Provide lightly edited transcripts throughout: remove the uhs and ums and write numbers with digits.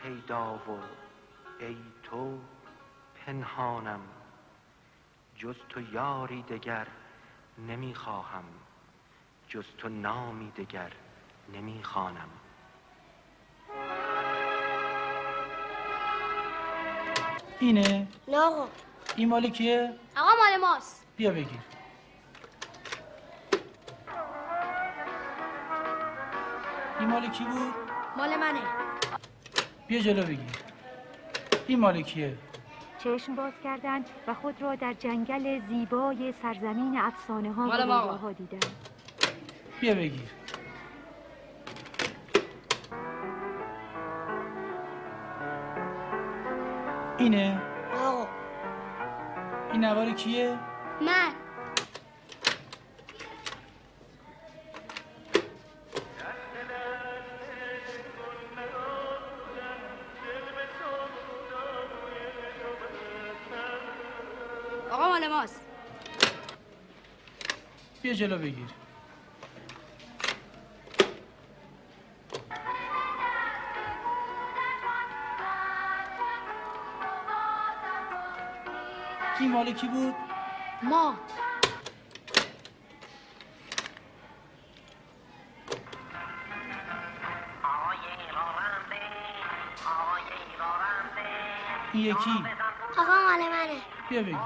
پیدا و ای تو پنهانم، جز تو یاری دگر نمیخواهم، جز تو نامی دگر نمیخوانم. اینه؟ نه آقا. این مال کیه؟ آقا مال ماست. بیا بگیر. این مال کی بود؟ مال منه. بیا جلو بگیر. این مال کیه؟ چشم باز کردند و خود را در جنگل زیبای سرزمین افسانه ها و رویاها دیدند. بیا بگیر. اینه؟ آقا. این نوار کیه؟ من. آقا مال ماست. بیا جلو بگیر. این مال کی بود؟ ما. این یکی؟ آقا مال منه. بیا بگیر.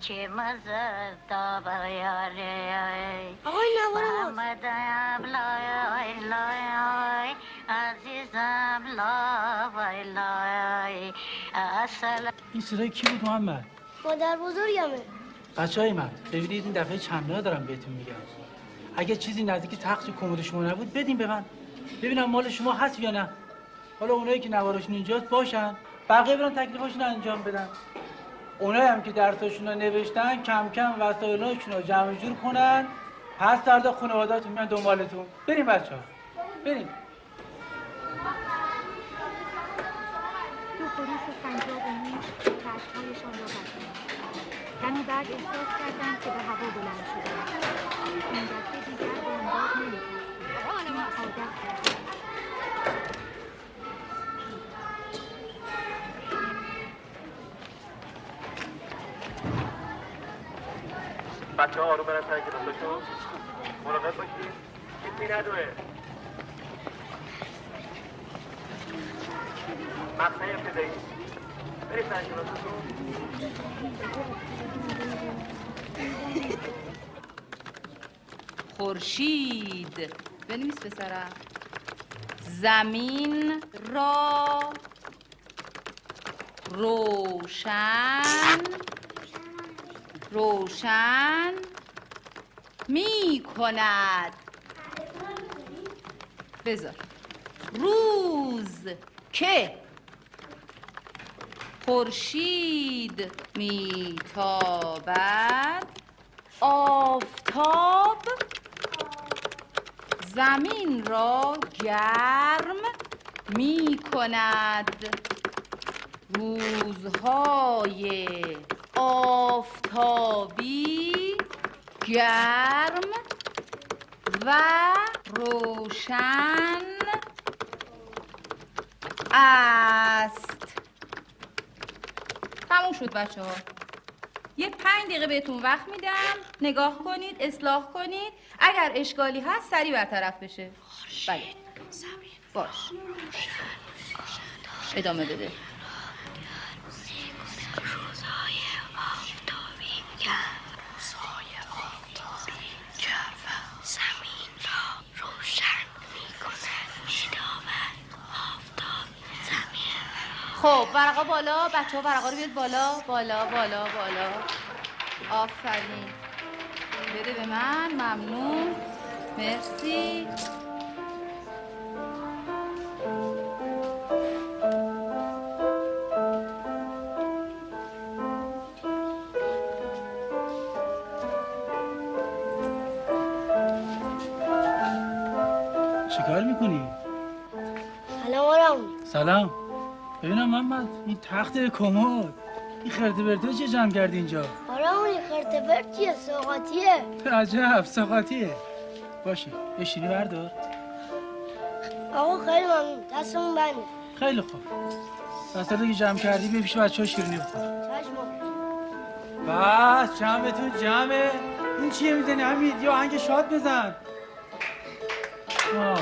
چه مزه تا بیاره آقا این نوار ماست. عزیزم لای لای اصلا. این صدای کی بود محمد؟ مادر بزرگمه. بچه‌های من ببینید این دفعه چند دارم بهتون میگم. اگه چیزی نزدیک تخت کمد شما نبود بدین به من ببینم مال شما هست یا نه. حالا اونایی که نوارشون اینجاست باشن، بقیه برن تکلیفاشون رو انجام بدن. اونایی هم که درساشون رو نوشتن کم کم وسایلاشون رو جمع جور کنن، پس فردا خانواده‌تون میان دنبالتون. بریم بچه‌ها بریم. دو خروس سنجاب و موش چشم‌هایشان را بستند. کمی بعد احساس کردند که به هوا بلند شدند. این دفعه دیگر بامداد نمی‌خواستند. عادت کردند. بچه ها آروم برن سر کلاساشون، مراقب باشید کسی ندوه. مقطع ابتدایی برید سر کلاساشون. خورشید بنویس پسرم. زمین را روشن می کند. بذار روز که خورشید می تابد، آفتاب زمین را گرم می کند. روزهای آفتابی گرم و روشن است. تموم شد بچه ها. یه 5 دقیقه بهتون وقت میدم نگاه کنید، اصلاح کنید، اگر اشکالی هست سریع برطرف بشه. بله باش ادامه بده. روزهای آفتابی گرم زمین را روشن می کند. آفتاب زمین. خب ورقا بالا بچه ها، ورقا رو بیاد بالا بالا بالا بالا. آفرین. بده به من. ممنون. مرسی. چیکار میکنی؟ سلام آرام. سلام. ببینم محمد این تخت کمد این خرده برده چه جمع کردی اینجا؟ مارامونی خرت برچیه سوقاتیه. عجب ساقاتیه. باشه یه شیری بردار. آقا خیلی ممنون دستمون بنده. خیلی خوب. دستاتو که جمع کردی بیا پیش بچه‌ها شیرینی بخور. چشم. بس جمعتون جمعه. این چیه میزنی حمید؟ یا آهنگ شاد بزن. آه.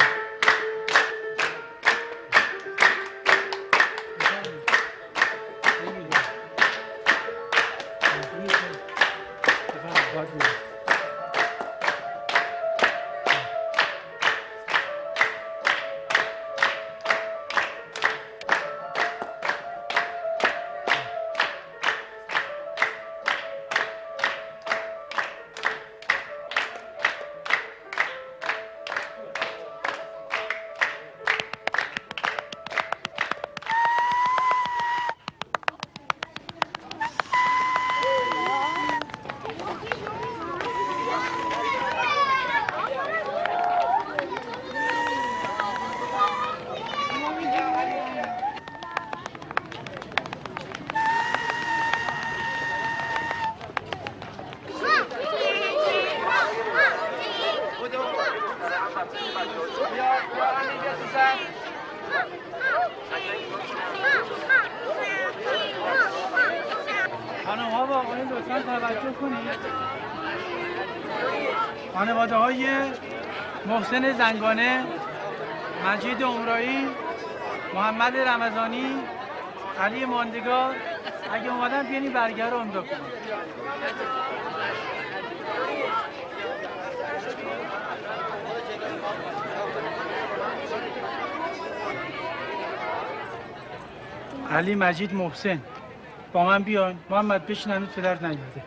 خانم ها با آقایون لطفاً توجه کنید. خانواده های محسن زنگانه، مجید عمرایی، محمد رمضانی، علی ماندگار اگه اومدن بیانی برگه رو امضا کنید. علی مجید محسن با من بیان. محمد بشین هنوز پدر نیومده.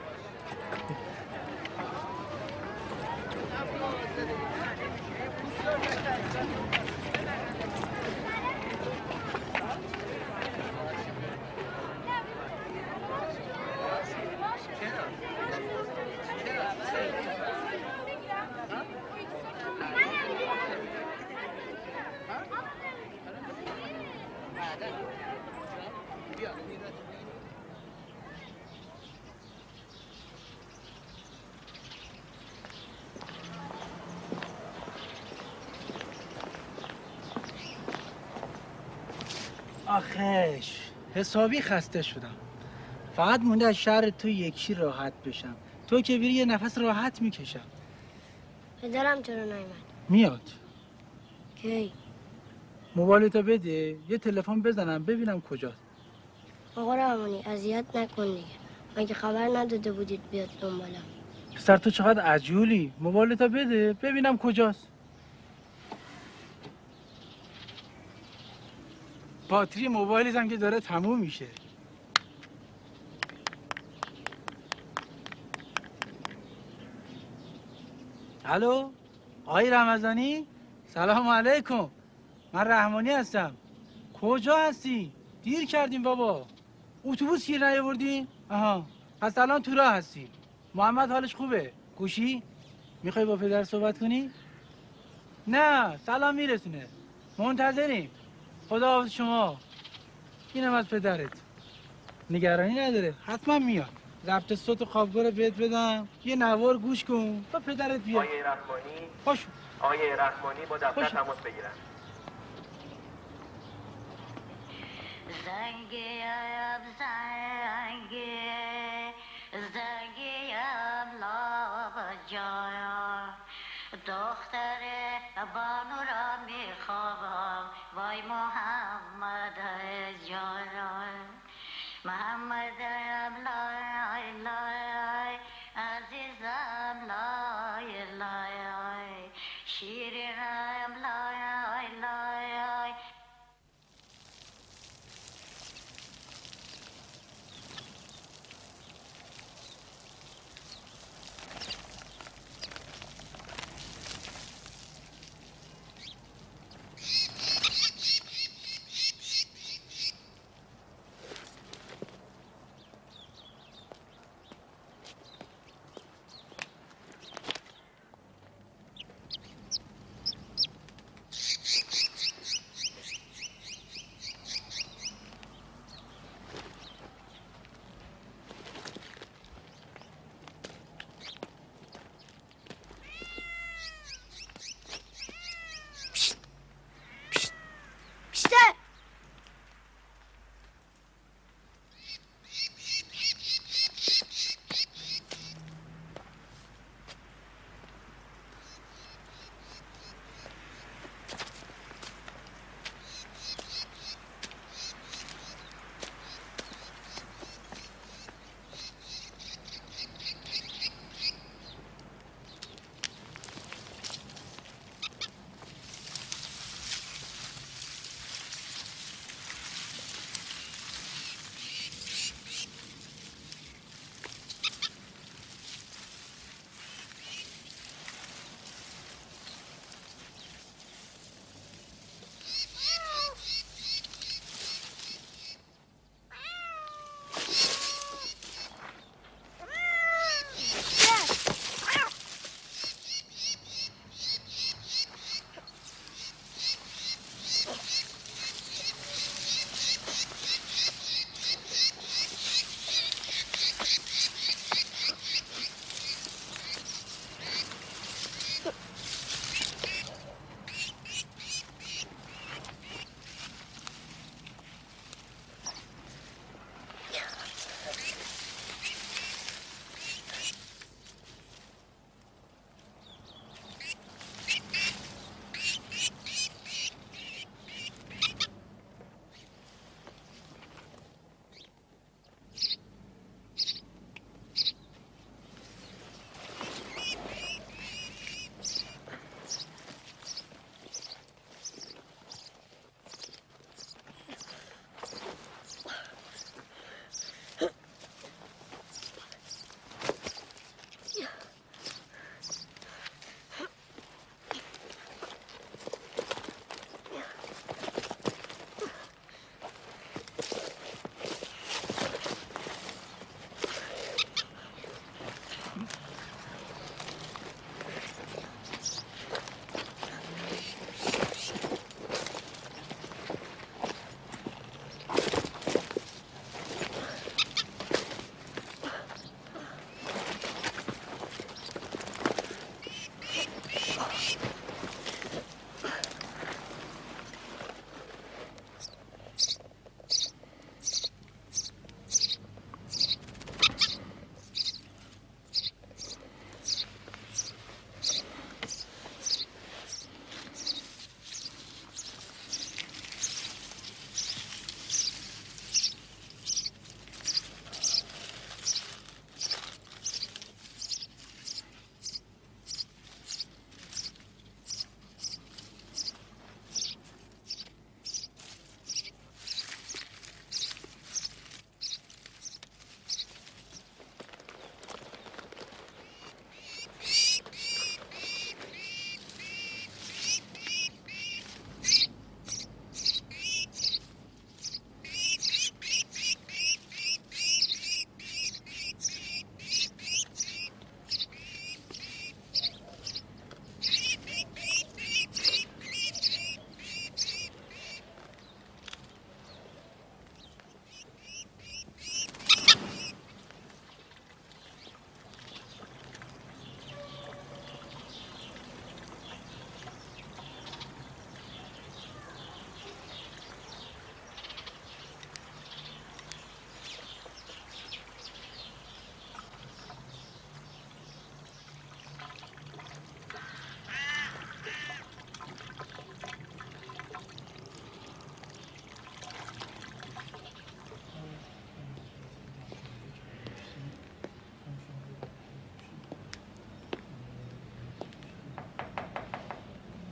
آخش حسابی خسته شدم. فقط مونده از شهر تو یکی راحت بشم. تو که بری یه نفس راحت میکشم. پدرم چرا نیومد؟ میاد. کی؟ موبایلتو بده یه تلفن بزنم ببینم کجاست. آقا رحمانی اذیت نکن دیگه. مگه خبر نداده بودید بیاد دنبالم؟ پسر تو چقدر عجولی. موبایلتو بده ببینم کجاست. باتری موبایلت هم که داره تموم میشه. الو آقای رمضانی سلام علیکم. من رحمانی هستم. کجا هستی؟ دیر کردیم بابا. اتوبوس گیر نیاوردی؟ آها پس الان تو راه هستی. محمد حالش خوبه؟ گوشی؟ میخوای با پدر صحبت کنی؟ نه سلام میرسونه. منتظریم. خدا حافظ شما. اینم از پدرت. نگرانی نداره حتما میاد. ضبط صوت خوابگاه رو بهت بدم یه نوار گوش کن با پدرت بیاد. آقای رحمانی خوش آقای رحمانی با دفتر خوش. تماس بگیرن. زنگیم زنگیم لابجایا دختر بانو را میخوابم وای محمد جانم محمد لای لای عزیزم لای لای شیرینم لای لای.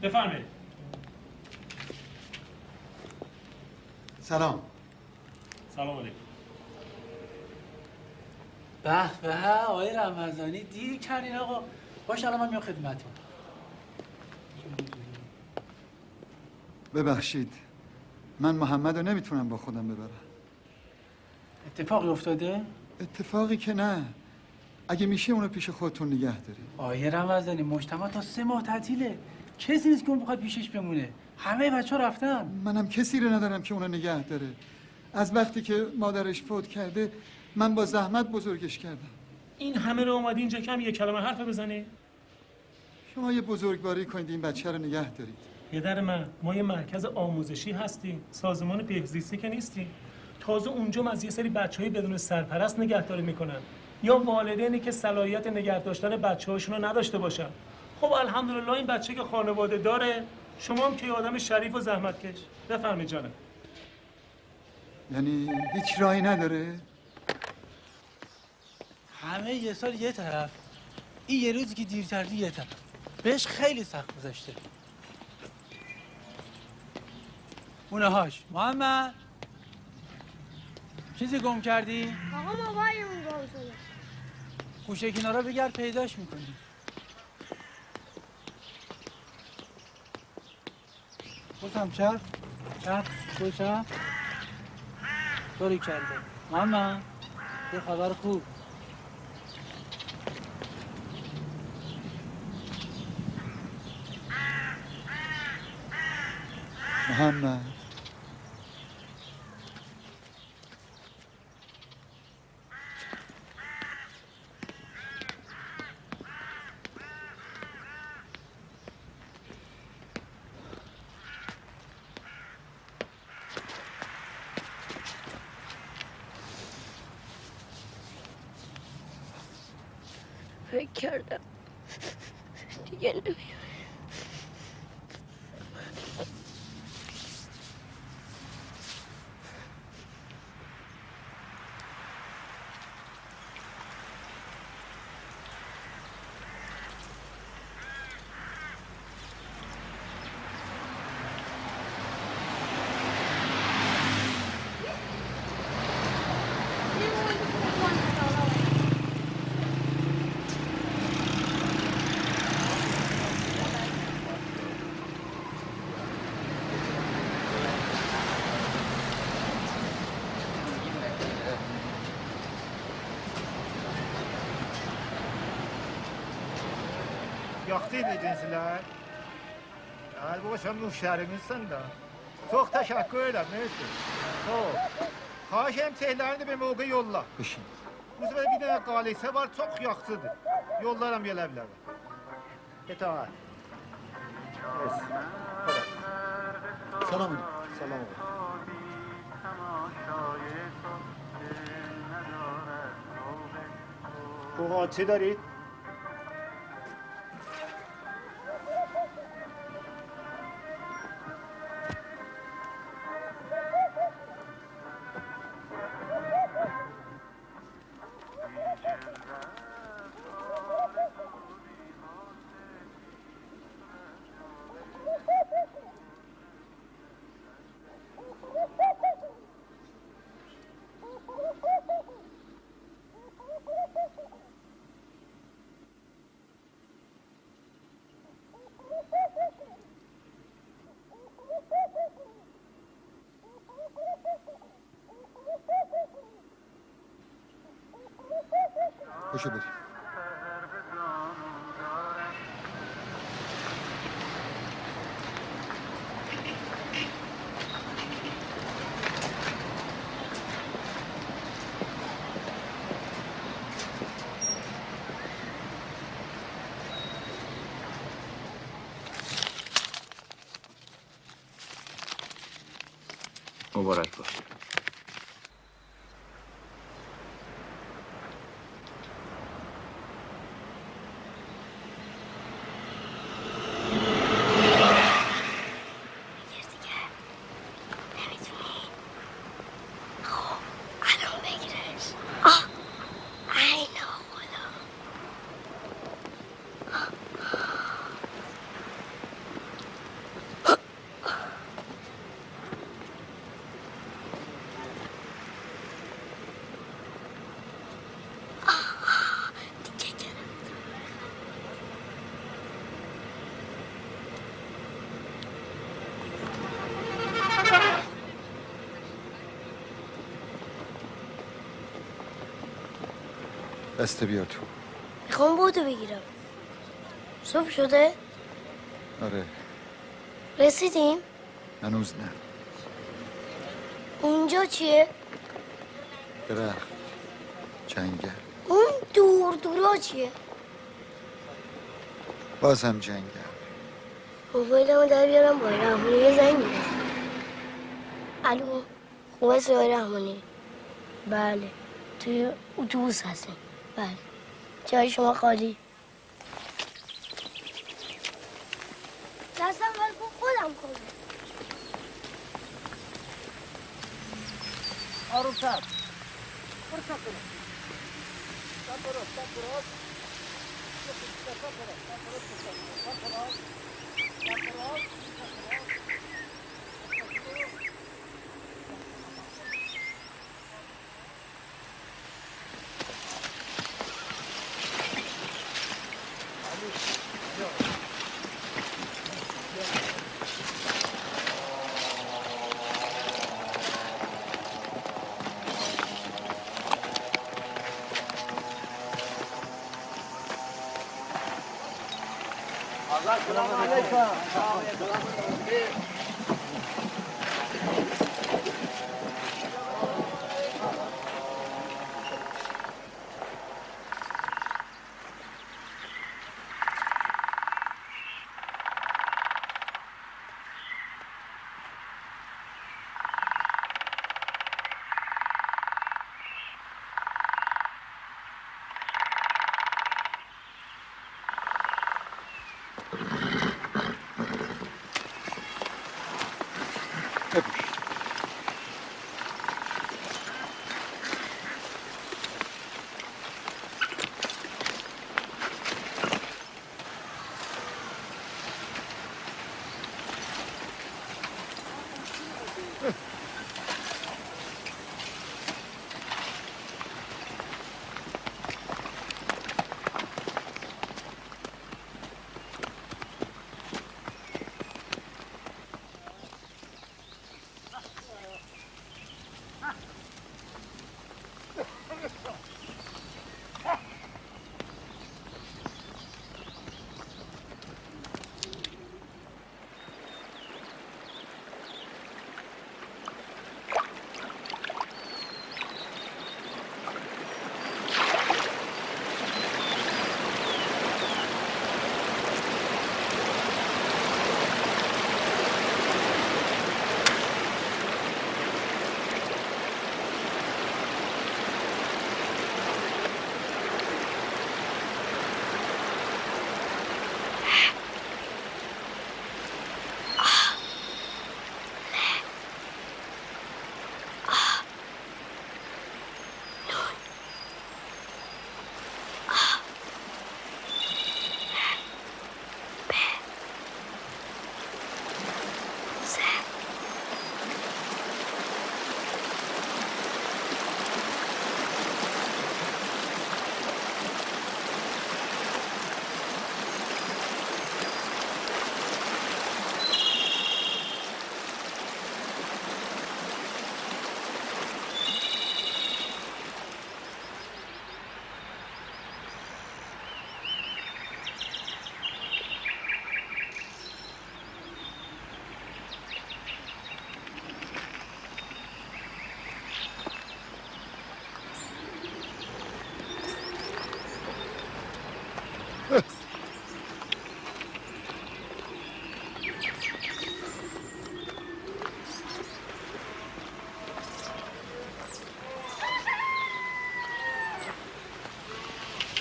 بفرمایید. سلام. سلام علیکم. به به آقای رمضانی دیر کردین آقا. باش الان من میام خدمتتون. ببخشید من محمد رو نمیتونم با خودم ببرم. اتفاقی افتاده؟ اتفاقی که نه. اگه میشه اونو پیش خودتون نگه دارید. آقای رمضانی مجتمع تا 3 ماه تعطیله. کسی نیست که اون بخواد پیشش بمونه. همه بچه‌ها رفتن. منم کسی رو ندارم که اونو نگه داره. از وقتی که مادرش فوت کرده من با زحمت بزرگش کردم. این همه رو اومدی اینجا کم یک کلمه حرف بزنی؟ شما یه بزرگواری کنید این بچه رو نگه دارید. پدر من، ما یه مرکز آموزشی هستیم، سازمان بهزیستی که نیستیم. تازه اونجا از یه سری بچه‌های بدون سرپرست نگهداری میکنن یا والدینی که صلاحیت نگه داشتن بچه‌هاشون رو نداشته باشن. خب الحمدلله این بچه که خانواده داره، شما هم که آدم شریف و زحمتکش. بفرمایید جانم. یعنی هیچ راهی نداره؟ همه یه سال یه طرف، این یه روزی که دیرتر یه طرف. بهش خیلی سخت گذشته. اونهاش محمد چیزی گم کردی؟ آقا موبایلمون گم شده. گوشه کنارا بگرد پیداش میکنی. بازم چرخ چرخ طوری کرده. محمد یه خبر خوب. محمد فکر کردم دیگه نمیام. Yaktı ediciler. Yani bu akşam müşterimisin de. Çok teşekkür ederim. Neyse. Çok. Xahiş emsehlerini bir mevqe yolla. بشین. Bu sefer bir tane qalise var, çok yaxşıdır. Yollaram gələ bilər. İtaat. Neyse. سلام علیکم. Salam. Bu چه دارید؟ پاشو بریم. مبارک باش. بسته بیا تو. میخوام بودو بگیرم. صبح شده؟ آره. رسیدیم؟ هنوز نه. اونجا چیه؟ درخت. جنگل. اون دور دورا چیه؟ باز هم جنگل. موبایلمو در بیارم با رحمانی یه زنگ میزنم. الو، خوب است آقای رحمانی؟ بله، توی اتوبوس هستیم. بله، جای شما خالی. دستم ولی خودم کنم. آروم‌تر. سلام علیکم.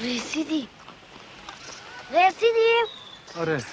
رسیدیم. رسیدیم. آره.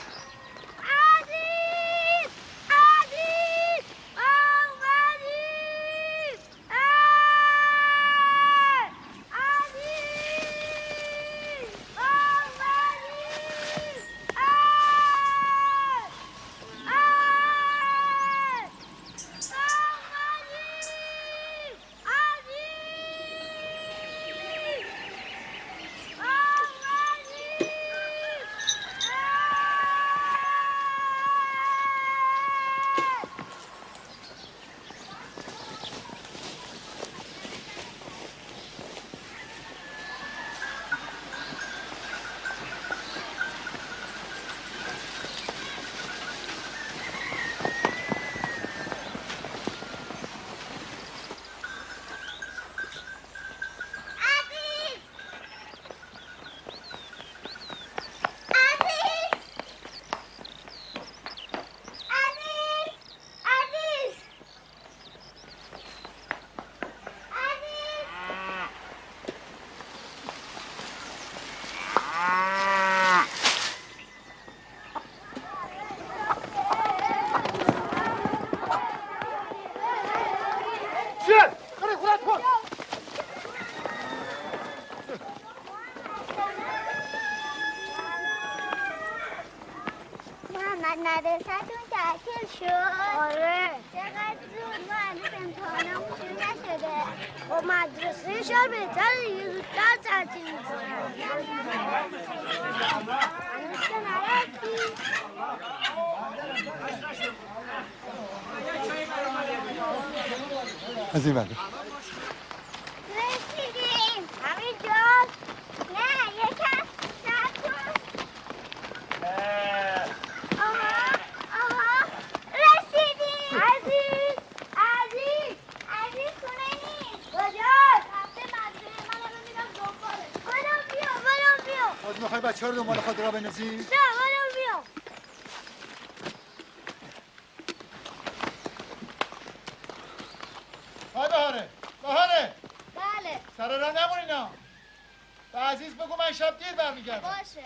خب مدرسه شهر بهتره دیگه زودتر تعطیل میکنن. هنوز که نرفتی؟ از این بده رسیدیم همین جاست؟ نه یکم صبر کن. آها رسیدیم. عزیز خونه نیست. کجاست؟ رفته مدرسه. من الان میرم دنبالش. منم بیا. باز میخوای بچه ها رو دنبال خود را بندازی؟ نه منم بیا. های بهاره بله سر راه نمونینا. به عزیز بگو من شب دیر برمیگردم. باشه.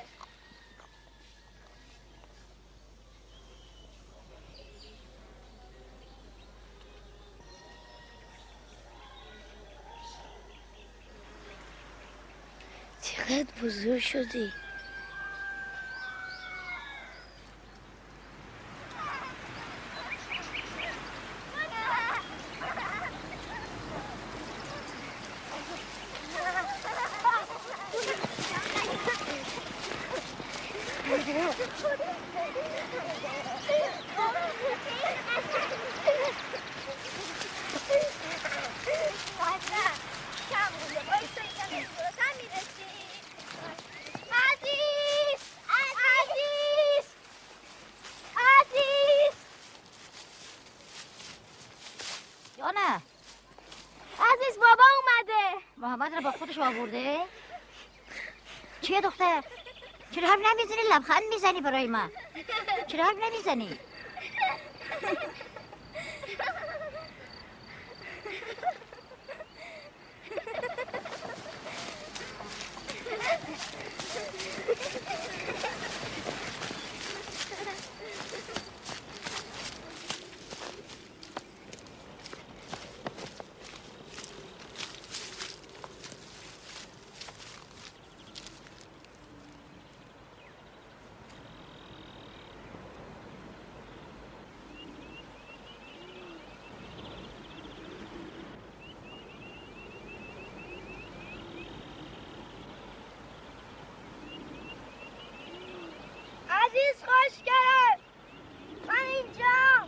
چقدر بزرگ شدی. جانه عزیز بابا اومده. محمد رو با خودش آورده؟ چیه دختر؟ چرا هم نمیزنی لبخند میزنی برای من؟ چرا هم نمیزنی؟ عزیز خوشگله. من اینجا.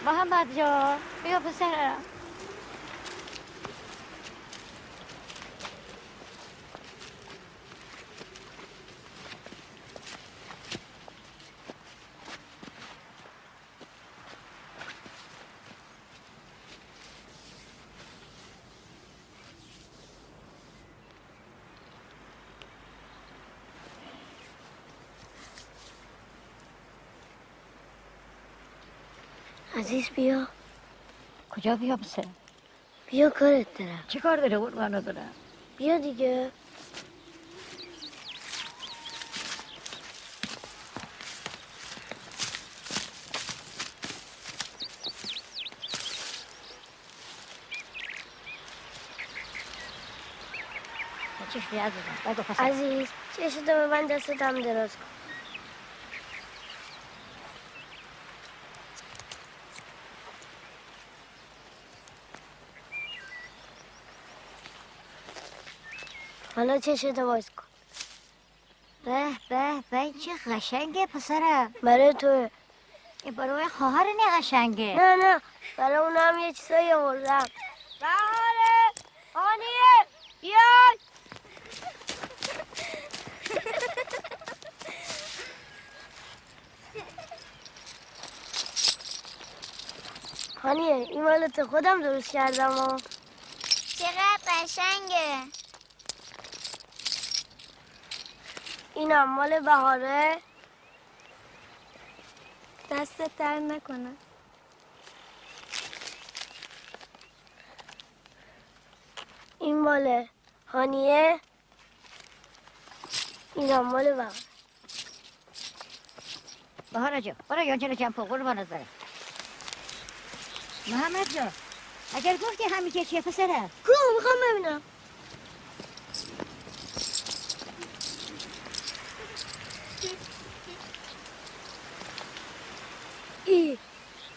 محمد جان بیا پسرم. عزیز بیا. کجا بیا پسرم؟ بیا کارت دارم. چه کار داره قربانو برم؟ بیا دیگه. چشمی عزیزم بگو پسرم. عزیز چشتو به من دستت هم دراز کن. حالا چشتو باز کن. به به به این چه قشنگه پسرم. برای توه. این برای خواهر نه قشنگه. نه برای اون هم یه چیزایی آوردم. بهاره هانیه بیای. هانیه این مالت خودم درست کردم و چقدر قشنگه. اینم مال بهاره. دستت در نکنه. این مال هانیه. اینم مال بهاره. بهاره جان برو یانچه رو جمع کن قربانت برم. محمد جان اگر گفتی همیشه چیه پسرم؟ کو میخوام ببینم. پاپی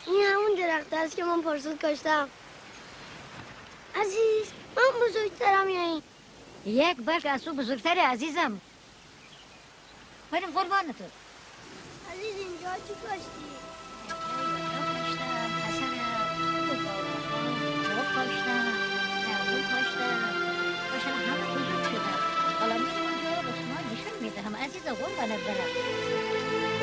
این همون درخت است که من پارسال کاشتم. عزیز من بزرگترم یا این؟ یک برگ از تو بزرگتر عزیزم. بریم قربان تو. عزیز اینجا چی کاشتی؟ هم عزیز قربانت برم.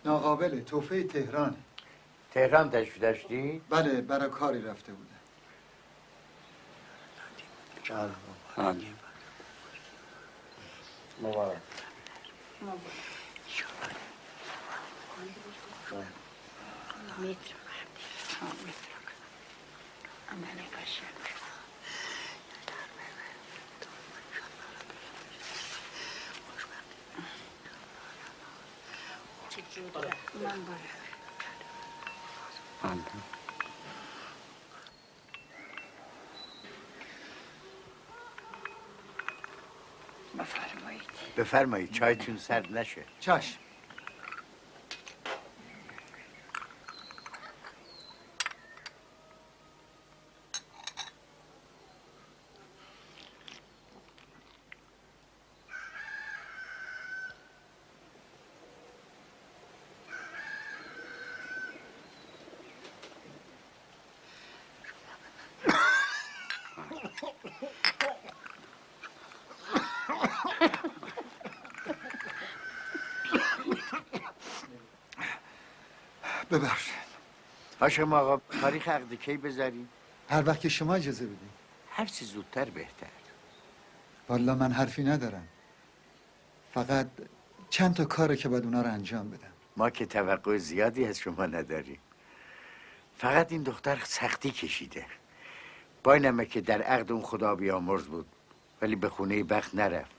ناقابله، توفه تهران. تهران تشریف داشتی؟ بله، برای کاری رفته بودم. مبارک. بفرمایید چایتون سرد نشه. چشم. ببخشید. هاشم آقا تاریخ عقد کی بذاریم؟ هر وقت که شما اجازه بدید. هر چی زودتر بهتر. والا من حرفی ندارم. فقط چند تا کاره که باید اونا رو انجام بدم. ما که توقع زیادی از شما نداریم. فقط این دختر سختی کشیده. با اینمه که در عقد اون خدا بیامرز بود ولی به خونه بخت نرفت.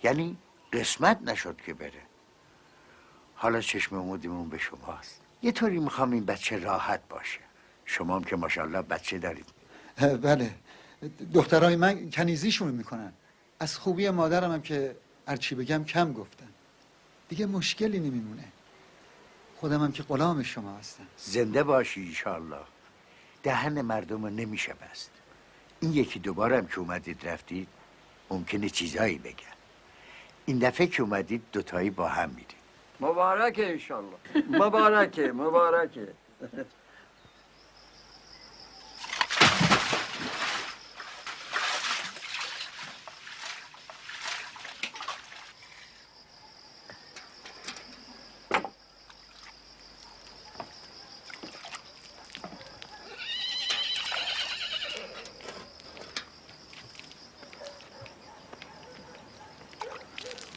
یعنی قسمت نشد که بره. حالا چشم امیدمون به شماست. یه طوری میخوام این بچه راحت باشه. شما هم که ماشاءالله بچه دارید. بله، دخترای من کنیزیشون میکنن. از خوبی مادرم هم که هرچی بگم کم گفتن. دیگه مشکلی نمیمونه. خودم هم که غلام شما هستم. زنده باشی انشالله. دهن مردم رو نمیشه بست. این یکی دوباره هم که اومدید رفتید ممکنه چیزایی بگن. این دفعه که اومدید دوتایی با هم میرید. مبارکه انشالله. مبارکه مبارکه.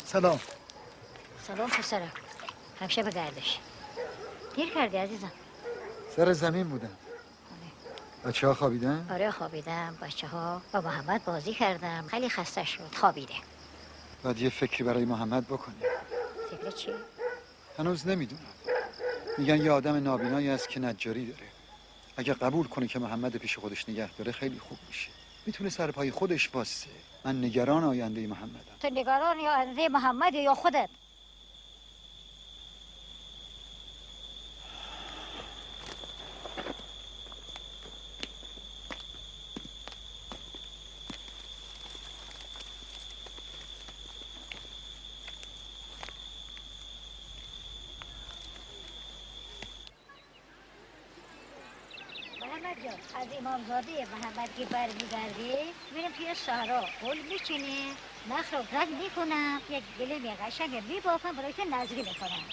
سلام. سلام پسرم. همیشه به گردش. دیر کردی عزیزم. سر زمین بودم. بچه ها خوابیدن؟ آره خوابیدم. بچه ها با محمد بازی کردم. خیلی خسته شد. خوابیده. باید یه فکری برای محمد بکنی. فکر چی؟ هنوز نمیدونم. میگن یه آدم نابینایی هست که نجاری داره. اگه قبول کنه که محمد پیش خودش نگه داره خیلی خوب میشه. میتونه سر پای خودش واسه. من نگران آینده محمدم. تو نگران یا آینده محمد یا خودت؟ محمد جان از امامزاده محمد که برمیگردی میریم توی صحرا گل میچینیم نخل رو رنگ میکنم یک گلیم قشنگ میبافم برای که نظری میکنم.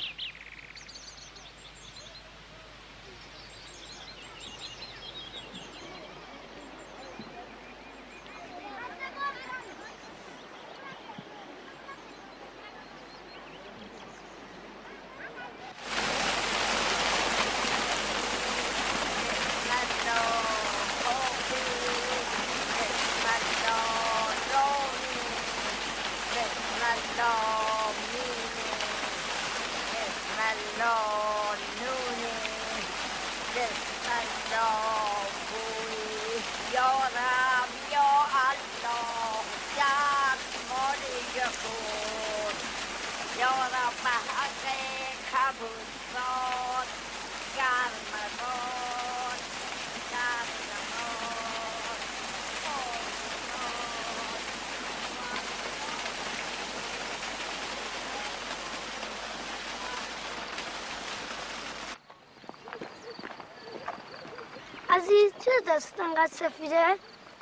عزیز چرا دستت انقدر سفیده؟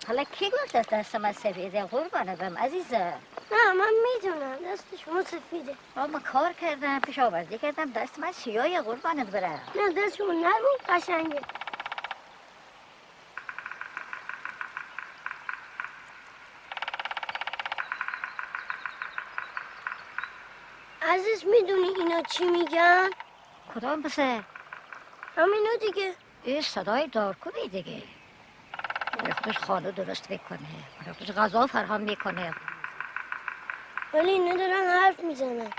حالا کی گفت دست من سفیده قربانتم عزیزم؟ نه من میدونم دست شما سفیده. من کار کردم کشاورزی کردم دست من سیاه قربانت برم. نه دست شما نرم قشنگه. عزیز میدونی اینا چی میگن؟ کدام پسر؟ همینو دیگه. این صدای دارکوبی دیگه. خودش خانه درست میکنه خودش غذا فراهم میکنه ولی اینا دارن حرف میزنن.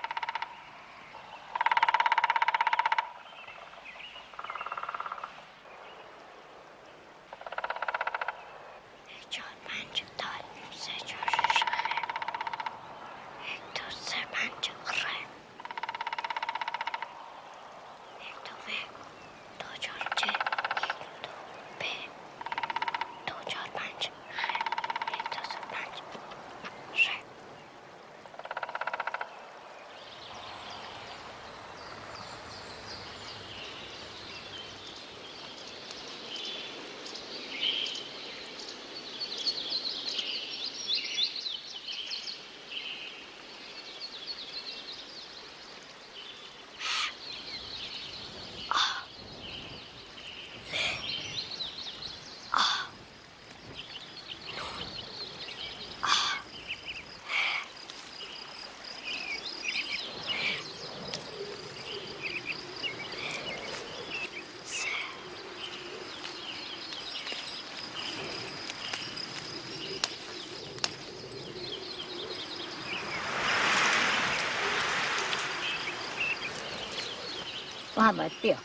محمد بیا.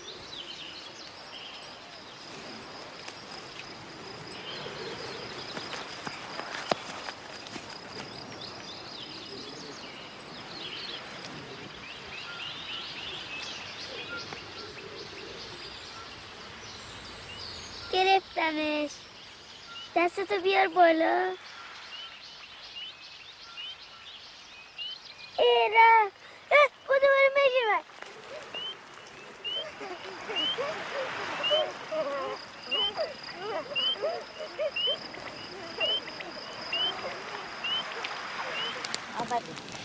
گرفتمش. دستتو بیار بالا. ایرا خودو بریم بگیرم.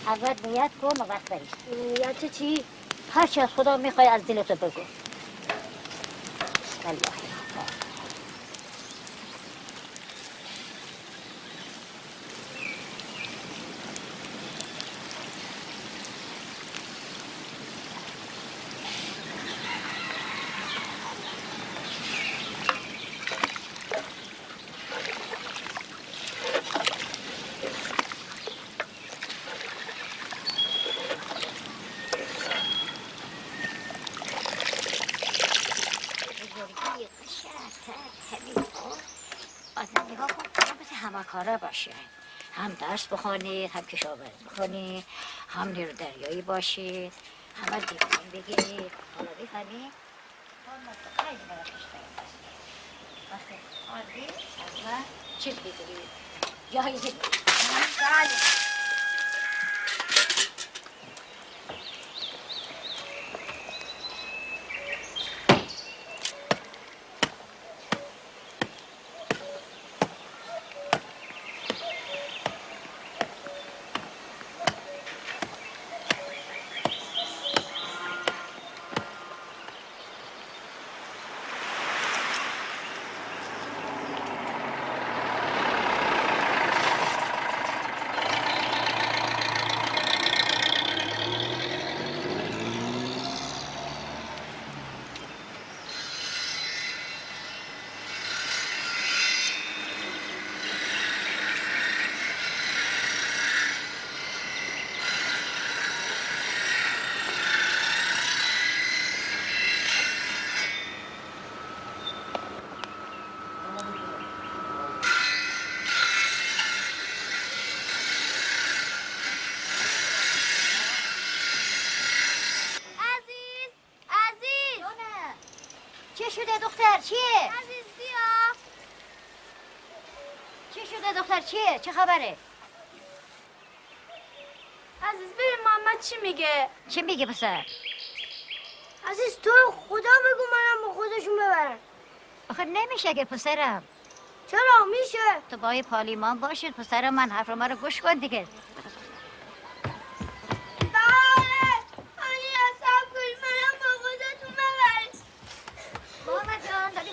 اول نیت کن و وقت بریش. نیت چی؟ هر چی از خدا میخوای از دلتو بگو. بسم الله. همکارا باشه، هم درس بخونید، هم کشاورزی بخونید، هم نیرو دریایی باشید، همه دیپلم بگیرید. حالا بفهمید خیلی مراکش دارید وقتی آردید اول چیز بگیرید جایزه بگیرید. چه شده دختر؟ چیه؟ عزیز بیا. چه شده دختر؟ چیه؟ چه خبره؟ عزیز ببین محمد چی میگه. چی میگه پسر؟ عزیز تو خدا بگو منم با خودشون ببرن. آخه نمیشه که پسرم. چرا میشه؟ تو با پالیمان باشید پسرم، من حرف ما رو گوش کن دیگه.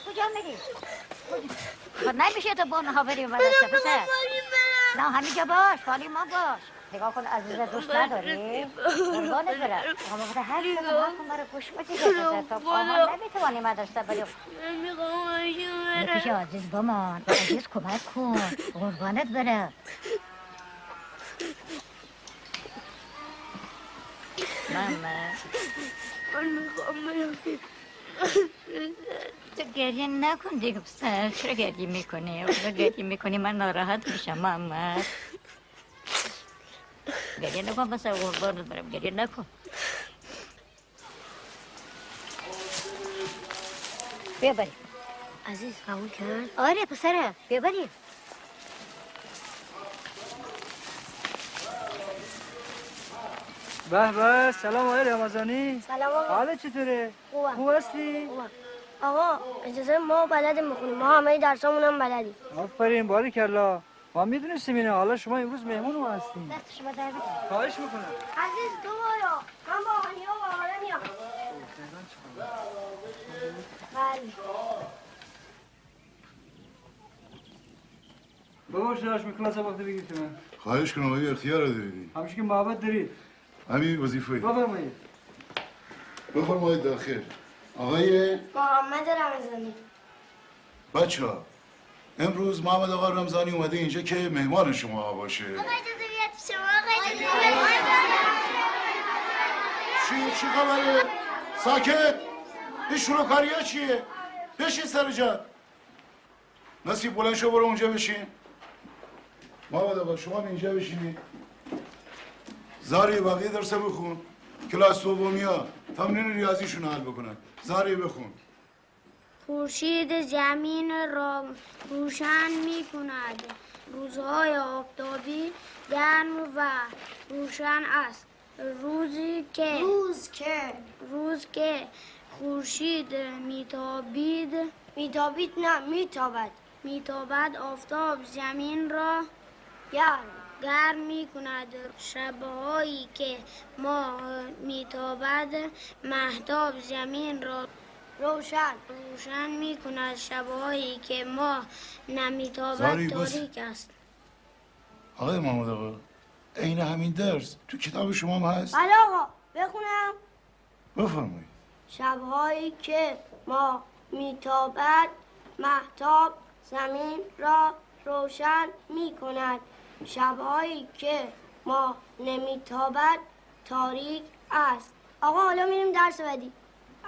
کجا میری؟ خب نمیشه تو با اونها بری مدرسه پسر. نه همینجا باش، پالی ما باش. نگاه کن عزیزه دوست نداری؟ قربانت برم. اما بخدا هر چیز ما رو گوش بدی پسر. تو خواهر نمیتوانی مدرسه بری. نمیشه عزیز بمان. به عزیز کمک کن. قربانت برم. ماما من میخوام برم. تو گریه نکن دیگه پسر. چرا گریه میکنی؟ اگه گریه میکنی من ناراحت میشم محمد. گریه نکن پسر، قربانت برم، گریه نکن. بیا بریم. عزیز قبول کرد؟ آره پسره، بیا بریم. به به، سلام آقای رمضانی. سلام آقا. حالت چطوره؟ خوبم. خوب هستی؟ خوبم. آقا اجازه ما بلدیم بخونیم، ما همه درسامون هم بلدیم. آفرین، باریکلا. ما میدونستیم اینه. حالا شما امروز مهمون ما هستیم. دست شما در بکن. خواهش میکنم. عزیز تو برو، من با آنیا و آره میام. بله. بابا شراش میکلاس وقت بگید تو من. خواهش کنم آقای اختیار رو دارید. همیشه که محبت دارید. همین وظیفه. بفرمایید. بفرمایید داخل. آقای محمد رمضانی. بچه‌ها امروز محمد آقا رمضانی اومده اینجا که مهمان شما باشه. آقا اجازه بیاد شما. آقا اجازه بیاد. چی خبره؟ ساکت. این شلوکاریه چیه؟ بشین سر جات. نصیب بلند شو برو اونجا بشین. محمد آقا شما اینجا بشینید. زاری بقیه درس بخون. کلاس دومیا تمرین ریاضیشون حل بکنن. زاری بخون. خورشید زمین را روشن می کند. روزهای آفتابی گرم و روشن است. روز که خورشید میتابد آفتاب زمین را گرم می کند. شبهایی که ماه میتابد مهتاب زمین را روشن می کند. شبهایی که ماه نمیتابد تاریک است. آقای محمد آقا عین همین درس تو کتاب شما هم هست؟ بله آقا بخونم. بفرمایید. شبهایی که ماه میتابد مهتاب زمین را روشن می کند. شبهایی که ماه نمیتابد تاریک است. آقا حالا میریم درس بعدی.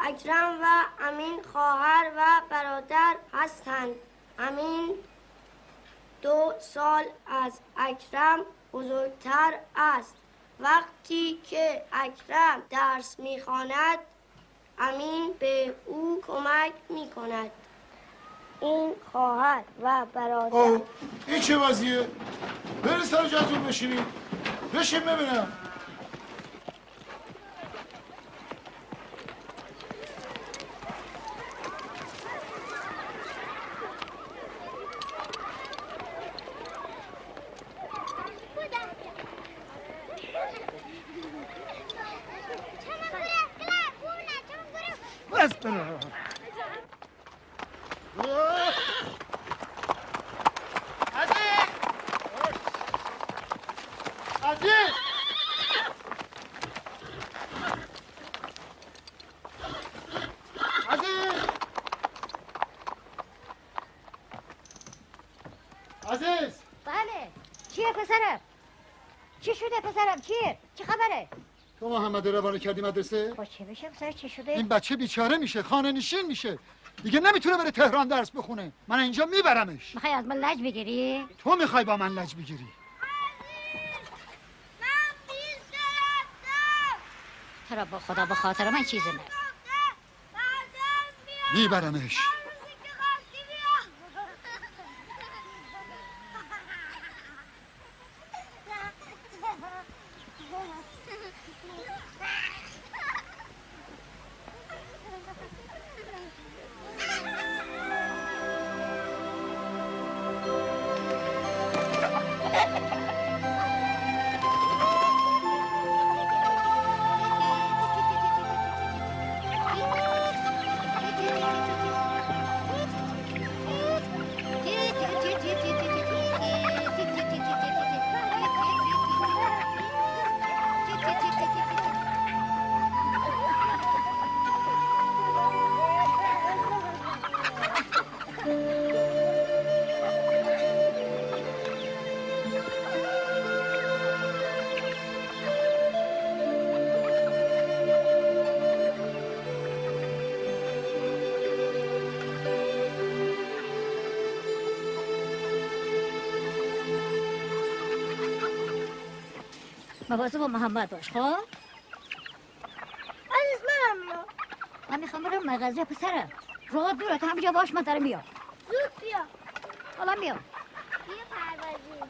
اکرم و امین خواهر و برادر هستند. امین 2 سال از اکرم بزرگتر است. وقتی که اکرم درس میخواند امین به او کمک میکند. این خواهر و برادر. این چه وضعیه؟ بری سر جاتون بشینید. بشین ببینم. عزیز. بله. چیه پسرم؟ چی شده پسرم؟ چیه؟ چه خبره؟ تو محمد روانه کردی مدرسه؟ با چه بشه پسر؟ چی شده؟ این بچه بیچاره میشه، خانه نشین میشه. دیگه نمیتونه بره تهران درس بخونه. من اینجا میبرمش. میخوای از من لج بگیری؟ تو میخوای با من لج بگیری. ترا با خدا به خاطر من چیزی نه. میبرمش. مواظب با محمد باش خب؟ عزیز منم میام. من میخوام برم مغازه پسرم. راه دوره تا همینجا باش من دارم میام. زود بیا. حالا میام. بیا پروازی.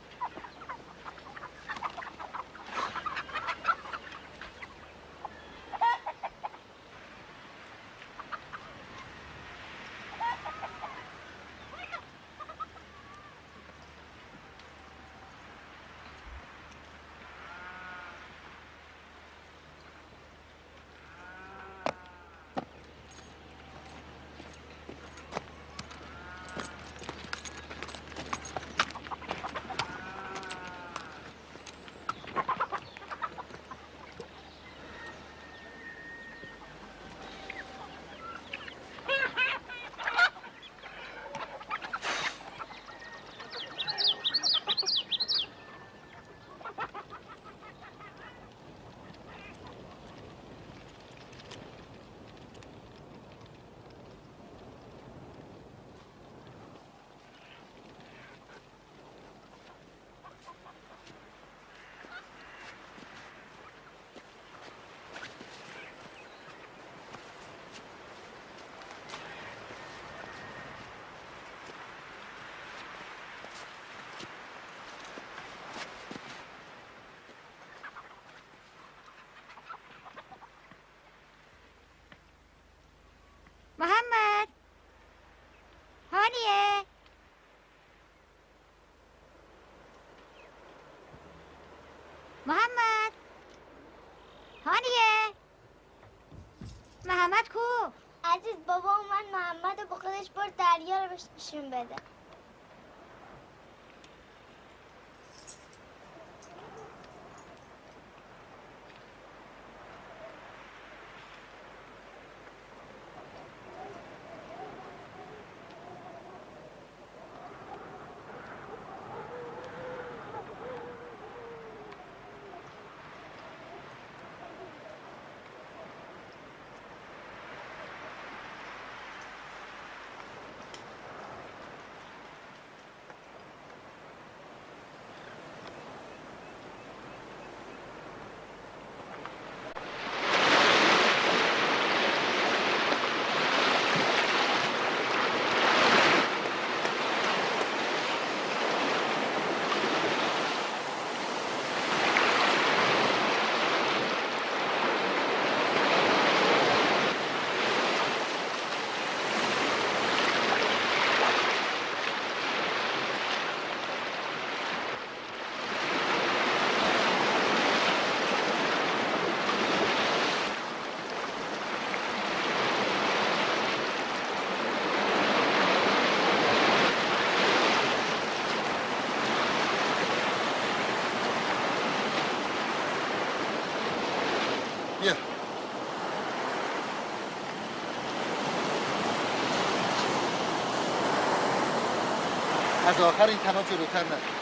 عزیز بابا اومد محمد رو با خودش برد دریا رو بهش نشون بده. بیا. از آخر این تناب جلوتر نه.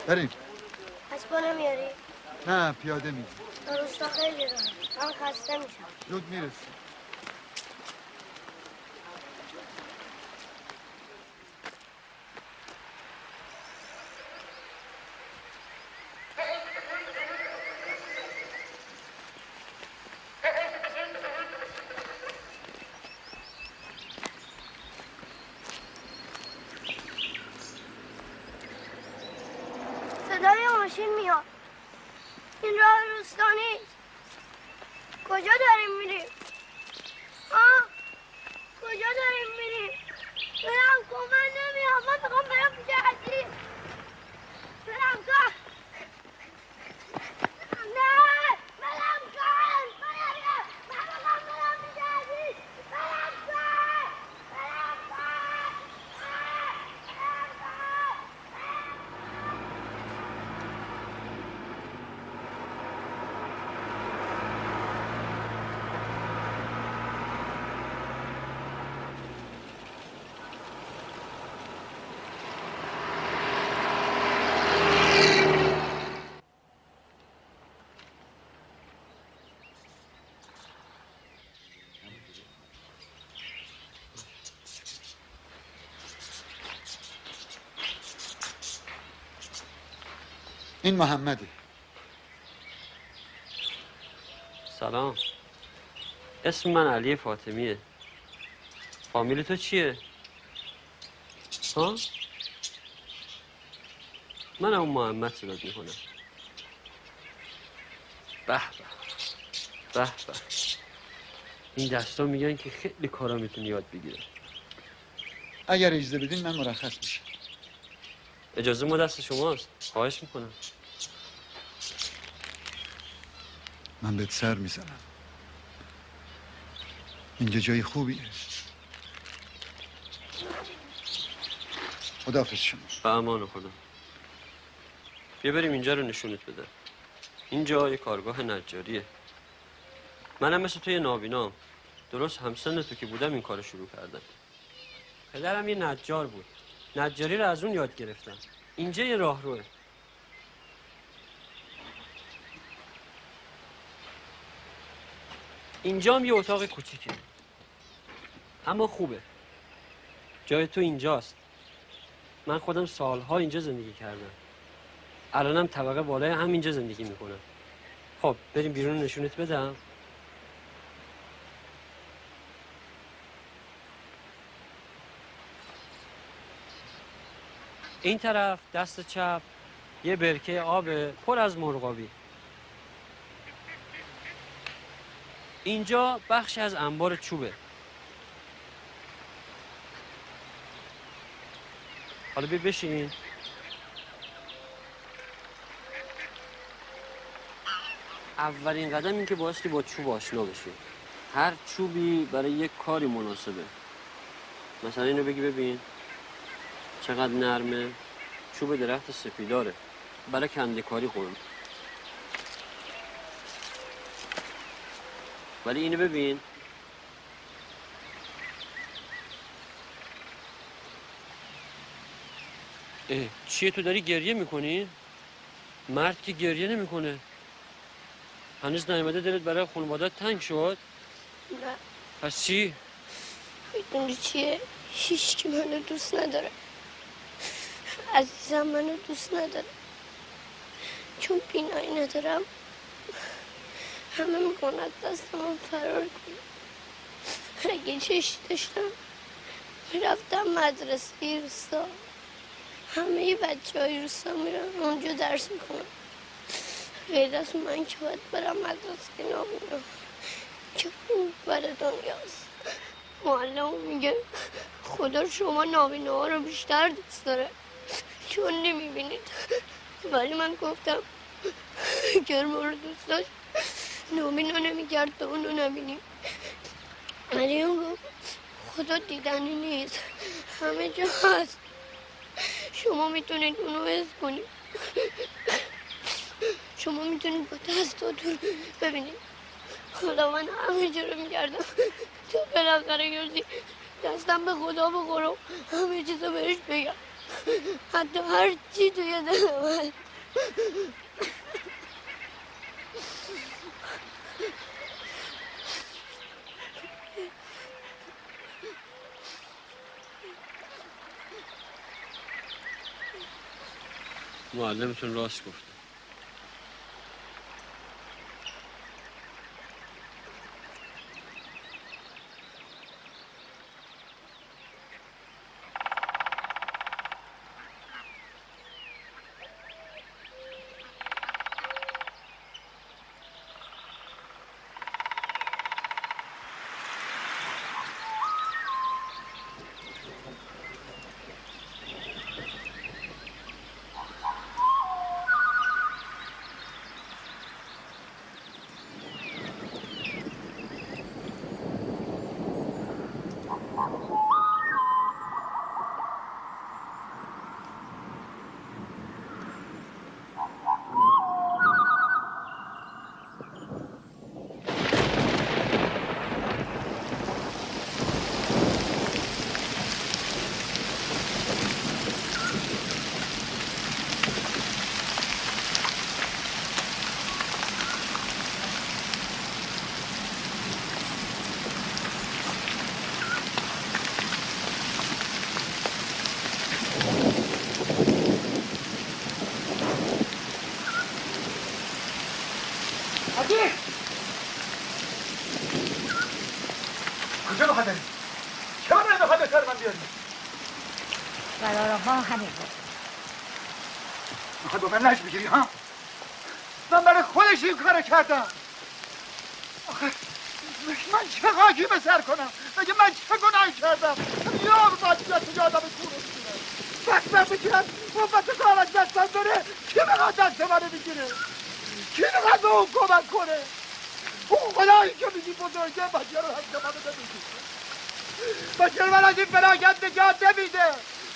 بریم. اسبا نمیاری؟ نه پیاده میریم. روستا خیلی راه. من خسته میشم. زود میرسیم. ماشین میاد. این راه روستا نیست. کجا داریم میریم؟ کجا داریم میریم؟ برم کن، من نمیام. من میخوام برم پیش عزیز. برم کن. نه برم کن. من میخوام برم پیش عزیز. برم کن. برم کن. این محمده. سلام، اسم من علی فاطمیه. فامیل تو چیه؟ ها؟ من اون محمد صدات میکنم. به به به به. این دستا میگن که خیلی کارا میتونی یاد بگیره. اگر اجازه بدین من مرخص میشم. اجازه ما دست شماست. خواهش میکنم. من بهت سر میزنم. اینجا جای خوبیه. خداحافظ شما. به امان خدا. بیا بریم اینجا رو نشونت بده. اینجا یه کارگاه نجاریه. منم مثل تو یه نابینام. درست همسن تو که بودم این کارو شروع کردم. پدرم یه نجار بود. نجاری رو از اون یاد گرفتم. اینجا یه راهروه. اینجا هم یه اتاق کوچیکه. اما خوبه. جای تو اینجاست. من خودم سالها اینجا زندگی کردم. الانم طبقه بالای همینجا زندگی میکنم. خب بریم بیرون نشونت بدم. این طرف دست چپ یه برکه آب پر از مرغابی. اینجا بخشی از انبار چوبه. حالا بیا بشین. اولین قدم این که بایستی با چوب آشنا بشی. هر چوبی برای یک کاری مناسبه. مثلا اینو بگی ببین چقدر نرمه. چوب درخت سپیداره، برای کنده کاری خوبه. ولی اینو ببین چیه تو داری گریه میکنی؟ مرد که گریه نمیکنه. هنوز نیامده دلت برای خانواده‌ات تنگ شد؟ نه. پس چی؟ میدونی چیه؟ هیچ کی منو دوست نداره. عزیزم منو دوست نداره. چون بینایی ندارم همه میکنن دست من فرار کنم. اگه چشم داشتم میرفتم مدرسه روستا. همه بچه های روستا میرن اونجا درس میکنن. غیر از من که باید برم مدرسه نابینا که اون برای دنیاست. معلم میگه خدا شما نابینا ها رو بیشتر دوست داره چون نمیبینید. ولی من گفتم اگر ما رو دوست داشت نابینا نمیکرد تا اونو نبینیم. ولی اون گفت خدا دیدنی نیست، همه جا هست، شما میتونید اونو حس کنید. شما میتونید با دستاتون ببینید. خدا من همه جا رو میکردم تو بالاخره یوزی دستم به خدا بخورم همه چیزو بهش بگم، حتی هر چی توی دلم هست. معلمتون راست گفت. میخوای به سر من بیاری؟ قرار ما همین بود. میخوای با من لج بگیری ها؟ من برای خودش این کارو کردم. آخه من چه خاکی به سر کنم؟ مگه من چه گناهی کردم؟ یا مسئولیت یادم کورو میگیره. بس من بگیرم قوت کار از دستم بره، کی میخواد دست منو بگیره؟ کی میخواد به اون کمک کنه؟ اون خدایی که میگی بزرگه بچه رو هم منو نمیگیره. بچه من از این فلاکت نجات نمیده.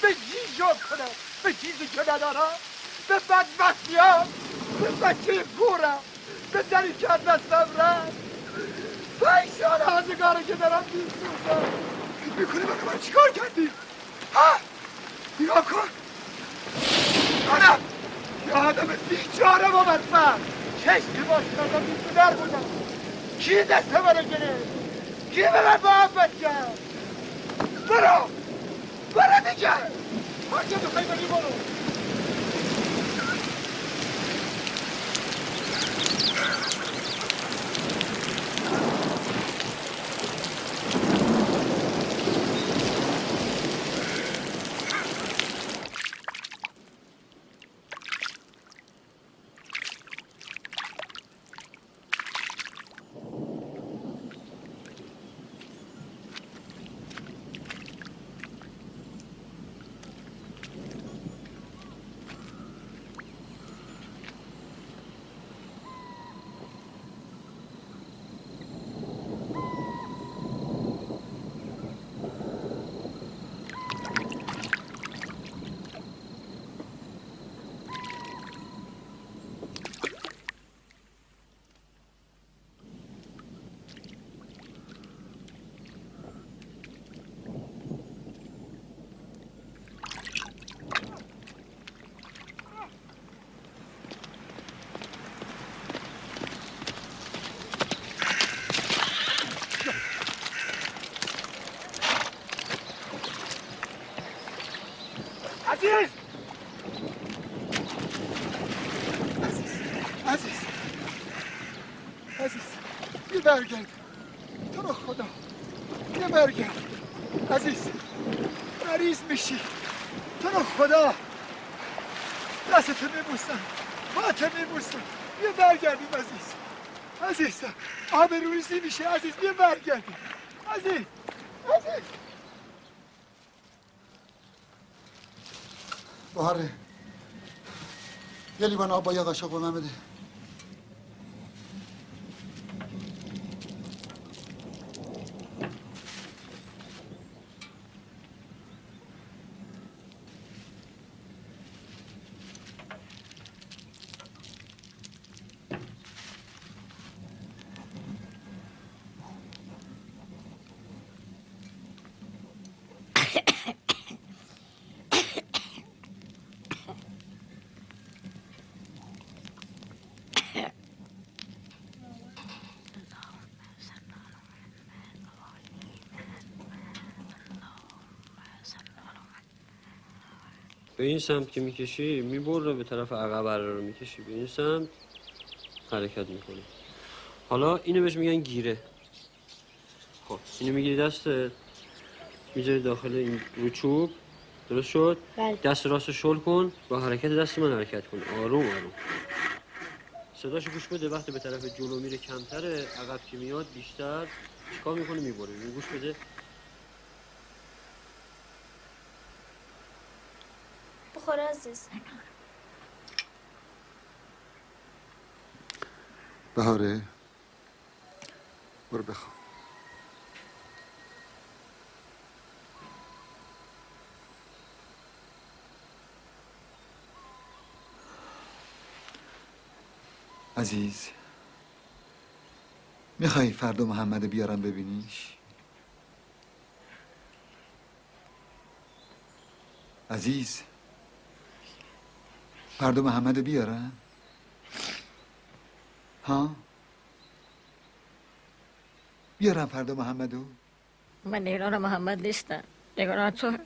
به چی شکر کنم؟ به چیزی که ندارم؟ به بدبختی ها؟ به بچه کورم؟ به دری که از دستم رفت؟ 5 سال آزگاره که دارم میسوزم. میکنی من چیکار کردی؟ ها؟ نگاه کن. منم یه آدم بیچاره و بدبخت چشمی باز کردم بی‌پدر بودم. کی دست منو گرفت؟ کی به من محبت کرد؟ برو دیگه. هر جا بخوای بری برو. عزیز یه برگرد تو رو خدا، یه برگرد عزیز، مریض میشی تو رو خدا، دستتو میبوسم، پاتو میبوسم، یه برگردیم عزیزم، آبروریزی میشه عزیز، یه برگردیم عزیز. بهاره یه لیوان آب با یه قاشق به من بده. به این سمت که میکشی میبره، به طرف عقب رو میکشی به این سمت حرکت میکنه. حالا اینو بهش میگن گیره. خب اینو میگیری دستت میذاری داخل این رو چوب، درست شد؟ بله. دست راستو شل کن، با حرکت دست من حرکت کن، آروم. صداشو گوش بده، وقتی به طرف جلو میره کمتره، عقب که میاد بیشتر. چیکار میکنه؟ میبره. گوش بده. بخور عزیز. بهاره برو بخواب. عزیز میخوای فردا محمد بیارم ببینیش؟ عزیز فردا محمد بیارم؟ ها؟ بیارم فردا محمدو؟ من نگران محمد نیستم، نگران تو.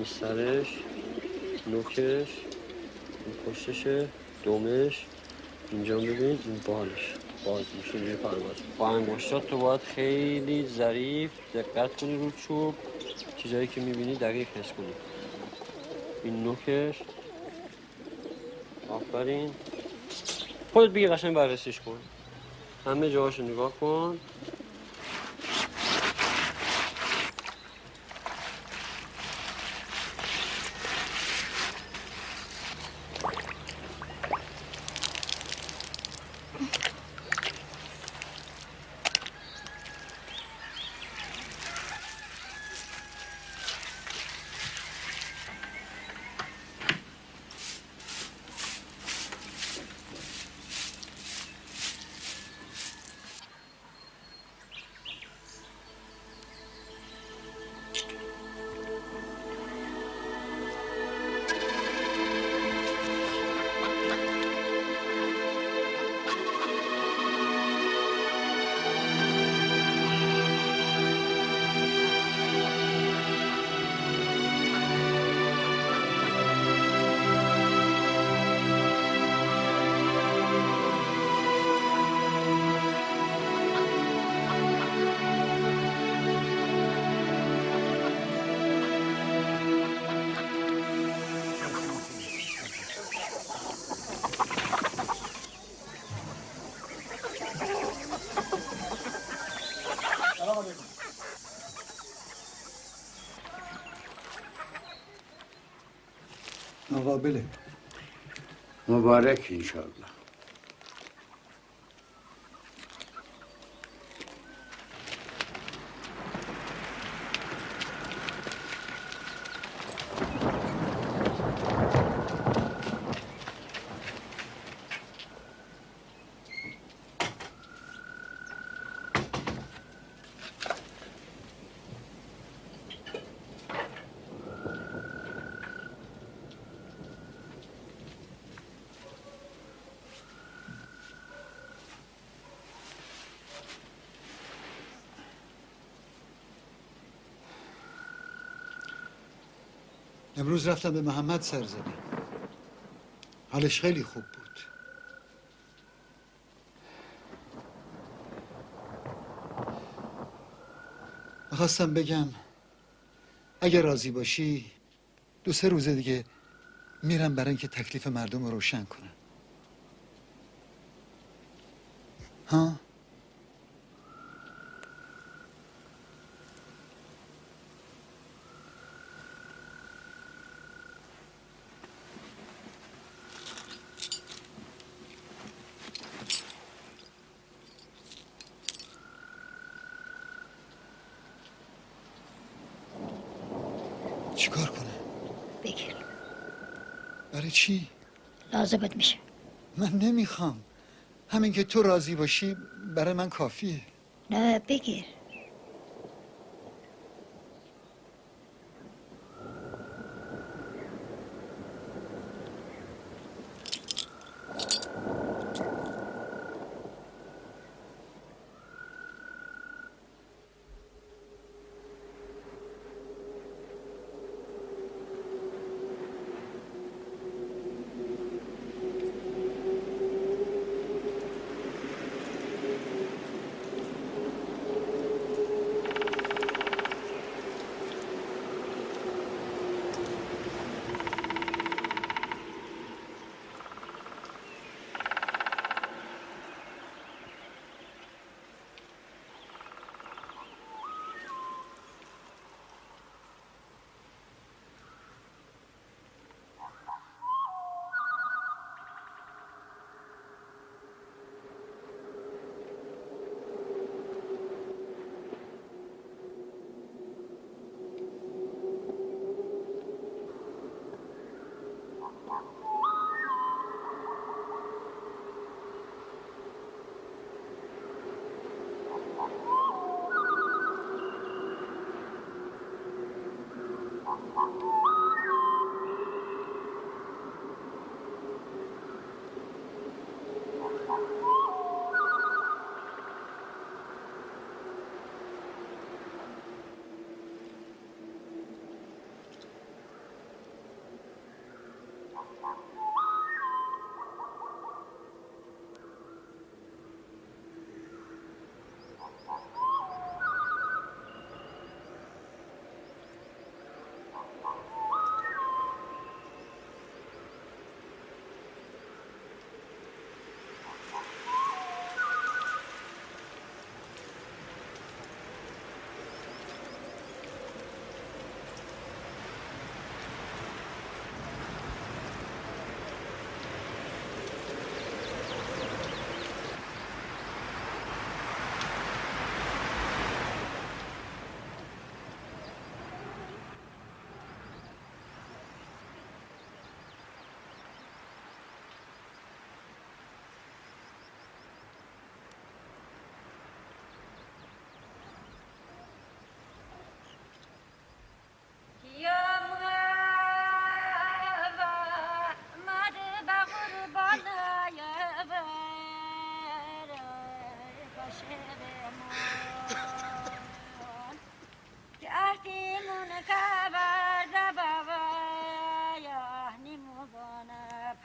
سرش، نوکش، این پشتشه، دومش، اینجا ببین این بالش باز میشه روی پرواز. با انگشتات تو باید خیلی ظریف دقت کنی رو چوب، چیزایی که میبینی دقیق حس کنی. این نوکش، آفرین. خودت بگی قشنگ بررسیش کن، همه جاهاشو نگاه کن. مقابله مبارک انشالله. امروز رفتم به محمد سر زدم. حالش خیلی خوب بود. میخواستم بگم اگه راضی باشی 2-3 روز دیگه میرم برای اینکه تکلیف مردم رو روشن کنم. ها؟ چیکار کنه؟ بگیر. برای چی؟ لازمت میشه. من نمیخوام. همین که تو راضی باشی برای من کافیه. نه بگیر.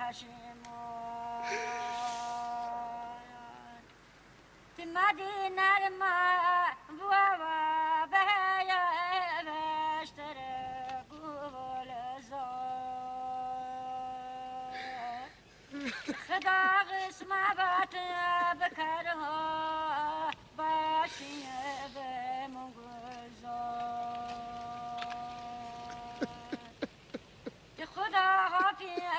پشیمون تی مدینه ما بوا به یوشتر گول زار خدا قسمت بکره باشی به منگذار که خدا حافظ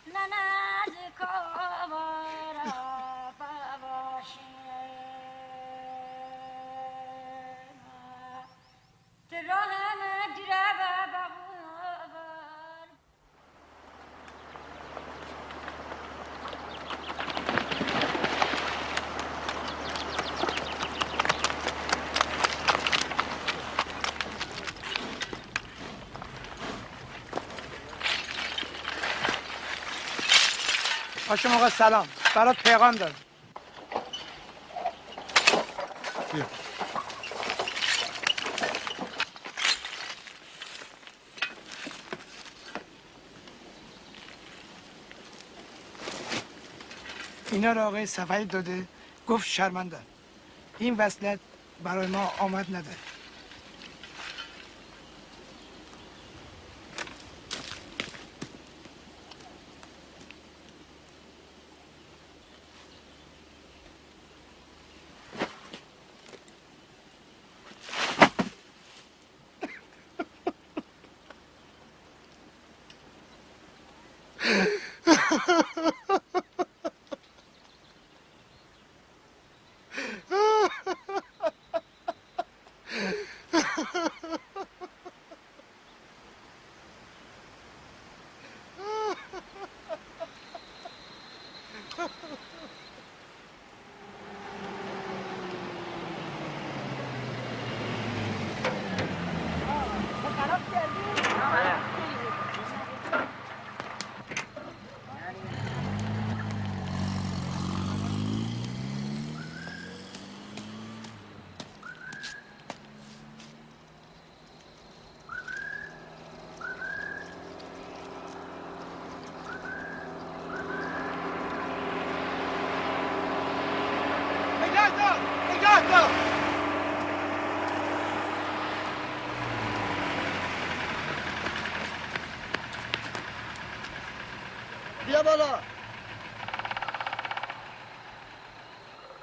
نناز کامارا باشی تراهم درب بغور هاشم آقا سلام، برات پیغام دارم. بیا. اینا رو آقای صفایی داده، گفت شرمنده. این وصلت برای ما آمد نداره. بیا بالا.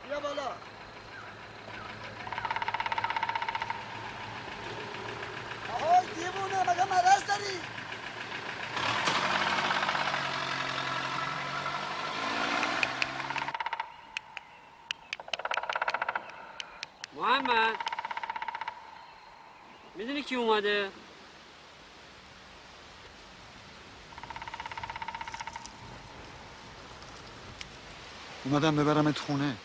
بیا بالا. آهای دیوونه، مگه مرض داری؟ محمد میدونی کی اومده؟ اومدم ببرمت خونه.